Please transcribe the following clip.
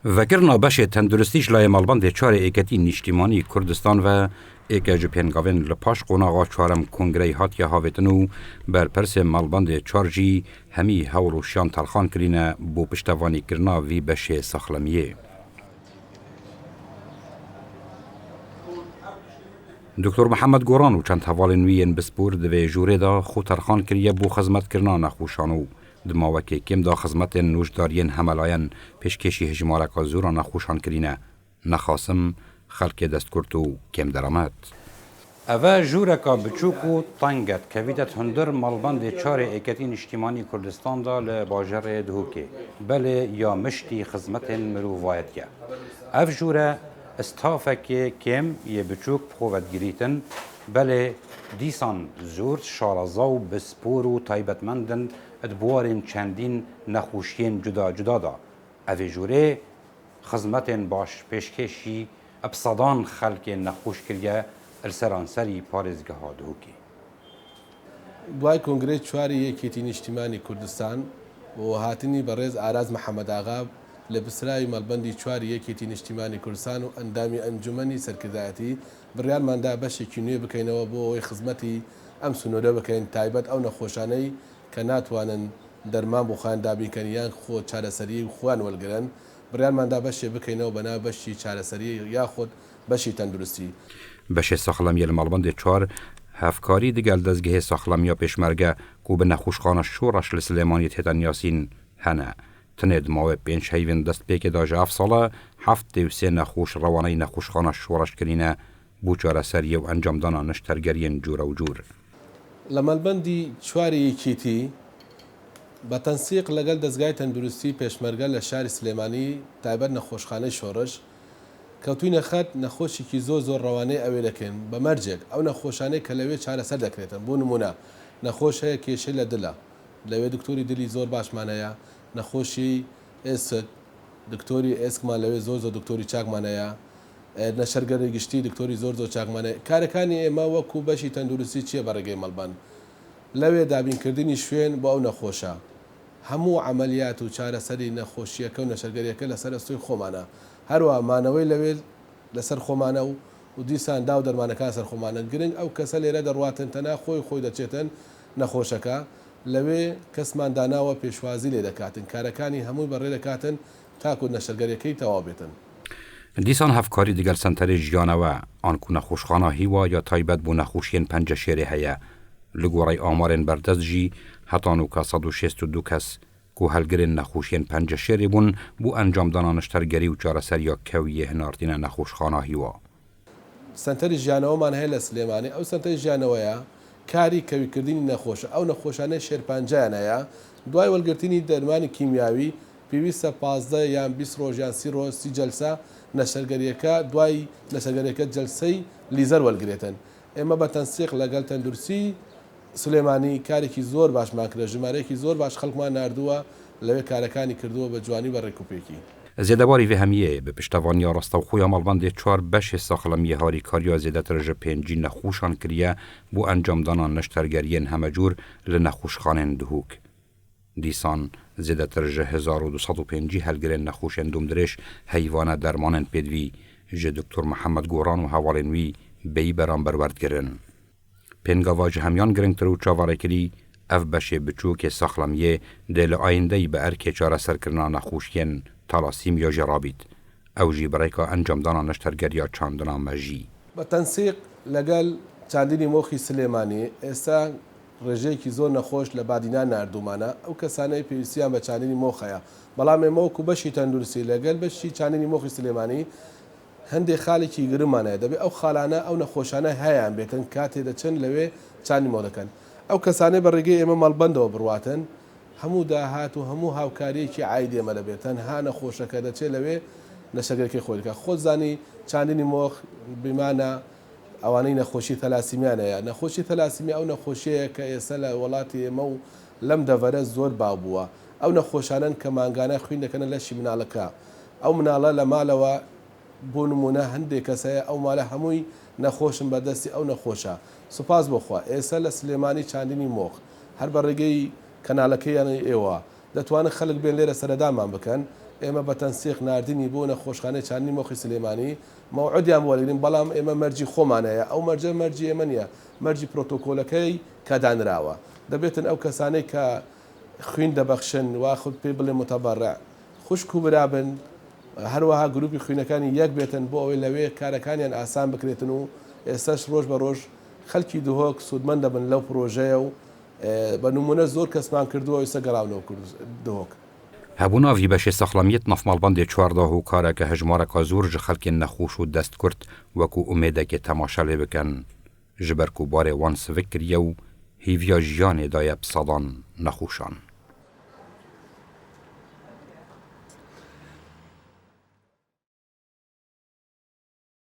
وکرنا بشه تندرستیش لای مالبند چار ایکتی نیشتیمانی کردستان و ایک جپینگاوین لپاش قوناغا چارم کنگره هات یا هاویتنو بر پرس مالبند چارجی همی هولو شان تلخان کرینه بو پشتوانی کرنا وی بشه سخلمیه. دکتر محمد گوران و چند حوالنویین بسپور دوی جوره دا خود ترخان کریه بو خزمت کرنا نخوشانو دماوکی کم دا خزمت نوشدارین هملاین پیشکشی هجمارکا زورا نخوشان کرینه نخاسم خلق دست کرتو کم درامت. اوه جورکا بچوکو تنگت کویدت هندر مالبند چار ایکتین اجتماعی کردستان دا لباجر دهوکه بله یا مشتی خزمت مروفایت که. اف جوره استافک کم یه بچوک بخوت گریتن بله دیسان زور شارزاو بسپور و تایبتمندن ادبوارین چندین نخوشین جدا جدا دا. اوه جوره خزمت باش پیشکشی ابصدان خلق نخوش کریه السرانسری پارێزگە هادووکی. دوای کنگره چواری یەکێتی نیشتیمانی کوردستان و هاتنی بەڕێز ئاراز محەممەد ئاغا لە بسراوی مەڵبەندی چواری یەکێتی نیشتیمانی کوردستان و ئەندامی ئەنجومەنی سەرکردایەتی بڕیارماندا بەشێکی نوێ بکەینەوە بۆ ئەوەی خزمەتی ئەم سنوورە بکەین تایبەت ئەو نەخۆشانەی کە ناتوانن دەرمان بۆ خۆیان دابینکەن یان خۆ چارەسەری خوان وەرگرن بڕیارماندا بەشێ بکەینەوە بەناو بەشی چارەسەری یاخود بەشی تەندروستی. بشه ساخلامی المالبند چار هفکاری دیگل دزگه ساخلامی پیشمرگه کو به نخوشخانه شورش لسلیمانیت هتن یاسین هنه تند ماوه پینش هیوین دست پیک داج 7 ساله 73 نخوش روانه نخوشخانه شورش کرینه بوچاره سریه و انجام دانا نشترگرین جور و جور. لمالبندی چواری یەکێتی بە تەنسیق لەگەڵ دەستگای تەندروستی پێشمەرگە لە شاری سلێمانی تایبەت نەخۆشخانەی شۆڕش کەوتوینە خەت نەخۆشێکی زۆر ڕەوانەی ئەوێ دەکەن بە مەرجێک ئەو نەخۆشانەی کە لەوێ چارەسەر دەکرێتن بۆ نمونە نەخۆش هەیە کێشەی لە دلە لەوێ دکتۆری دلی زۆر باشمانەیە نەخۆشی ئێسک دکتۆری ئێسکمان لەوێ زۆر دکتۆری چاکمانەیە نەشەرگەری گشتی دکتۆری زۆر چاکمانەیە کارەکانی ئێمە وەکو بەشی تەندروستی چییە بەڕێگەی مەڵبەند لەوێ دابینکردنی شوێن بۆ ئەو نەخۆشە هەموو عملیات و چارەسەری نەخۆشیەکە و نەشەرگەریەکە لەسەر ئەستۆی خۆمانە هەروە مانەوەی لەوێ لەسەر خۆمانە و دیسان دا و دەرمانەکان سەر خۆمانە گرنگ ئەو کەسە لێرە دەڕواتن تەنها خۆی دەچێتن نەخۆشەکە لەوێ کەسمان داناوە پێشوازی لێ دەکاتن کارەکانی هەمووی بەڕێ دەکاتن تاکو نەشەرگەریەکەی تەواو بێتن. دیسان هفکاری دیگر سنتر جیانەوە ئانکو نەخۆشخانە هیوا یا تایبەت بۆ نەخۆشیên پەنجە شێرێ هەیە لە گۆڕی ئامارên بەردەستجی هەتان و کە 162 کەس کو هەلگرên نەخۆشیên پەنجە شێرێ بوون بۆ ئەنجامدانا نشتەرگەری و چارەسەریە کەویە هێناردنە نەخۆشخانە هیوا. سنتەری ژیانەوەمان هەیە لە سلێمانی ئەو سنتەری ژیانەوەیە کاری کەویکردنی نەخۆشە ئەو نەخۆشانەی شێرپەنجیان هەیە دوای وەرگرتنی دەرمانی کیمیاوی پێویستە 15 یان 20 ڕۆژ یان 30 ڕۆژ 30 جەلسە نەشەرگەریەکە دوای نەشەرگەریەکە جەلسەی لیزەر وەرگرێتن. ئێمە بە تەنسیق لەگەڵ تەندروستی سلێمانی کارێکی زۆر باشمان کرد ژمارەیەکی زۆر باش خەڵکمان نردووە لەوێ کارەکانی کردووە بە جوانی بە ڕێکوپێکی. زێدەباری vê hemiyê bi piştevaniya rastexûya malbandê çar beşê saxlamiye harîkariya zêdetir ji pêncî nexûşan kiriye bû encamdana neştergeriyên hemecûr li nexûşxanên dihûk. Dîsan zêdetir ji 1205 helgirên nexûşên domdirêj heyvana dermanên pêdivî ji Dr. Muhammed Goran û hevalên wî bêyî beramber werdgirin. Pêngava ji hemiyan girîngtir û çavarêkirî ev beşê biçûkê saxlamiyê dê li ayîndeyî bi erkê çareserkirina nexûşiyên تالاسیم یا جرابید او جی برایکا انجام دانا نشترگریا چاندنا مجی. بە تەنسیق لەگەڵ چاندنی مۆخی سلێمانی ئێستا ڕێژەیەکی زۆر نەخۆش لە بادینا نردومانە ئەو کەسانەی پێویستیان بە چاندنی مۆخەیە بەڵام ئێمە وەکو بەشی تەندروستی لەگەڵ بەشی چاندنی مۆخی سلێمانی هەندێک خاڵێکی گرمانەیە دەبێت ئەو خاڵانە ئەو نەخۆشانە هەیەیان بێتن کاتێ دەچن لەوێ چاندنی مۆ دەکەن ئەو کەسانەی بە ڕێگەی ئێمە مەڵبەندەوە بڕواتن هەموو داهات و هەموو هاوکاریەکی عید ئێمە دەبێتن ها نەخۆشەکە دەچێت لەوێ نەشەرگەرەکەی خۆی دەکات خۆت زانی چاندنی مۆخ بیمانە ئەوانەی نەخۆشی تەلاسیمیانەیە نەخۆشی تەلاسیمی ئەو نەخۆشیەیە کە ئێستا لە وڵاتی ئێمە و لەم دەڤەرە زۆر باو بووە ئەو نەخۆشانن کە مانگانە خوێن دەکەنە لەشی مناڵەکە ئەو مناڵە لە ماڵەوە بۆ نمونە هەندێک کەسەیە ئەو ماڵە هەمووی نەخۆشن بەدەستی ئەو نەخۆشە سوپاس بۆخوا ئێستا لە سلێمانی چاندنی مۆخ هەر بە ڕێگەی کەناڵەکەیان ئێوە دەتوانن خەڵک بێن لێرە سەردامان بکەن ئێمە بە تەنسیق نردنی بۆ نەخۆشخانەی چاندنی مۆخی سلێمانی مەوعودیان وەرگین بەڵام ئێمە مەرجی خۆمانەیە ئەو مەرجە مەرجی ئێمە نیە مەرجی پرۆتۆکۆلەکەی کە دانراوە دەبێتن ئەو کەسانەی کە خوێن دەبەخشن وا خود پێ بڵێ متەبەڕع خوشک و برابن هەروەها گروپی خوێنەکانی یەک بێتن بۆ ئەوەی لەوێ کارەکانیان ئاسان بکرێتن و ئێستاش ڕۆژ بە ڕۆژ خەڵکی دهۆک سوودمەند دەبن لەو پرۆژەیە و بە نمونە زۆر کەسمان کردووە ئێستا گەڕاونەوە دهۆک. هەبوونا وی بەشێ سەخلەمیت نەفمەڵبەندێ چواردە و کارێکە هەژمارەکە زۆر ji خەڵکێن نەخۆش و دەست کورت وەکو ئومێدێکێ تەماشا لێ بکەن ji ber ku barê wan sivik kiriye û hêviya jiyanê daye bi sedan nexweşan.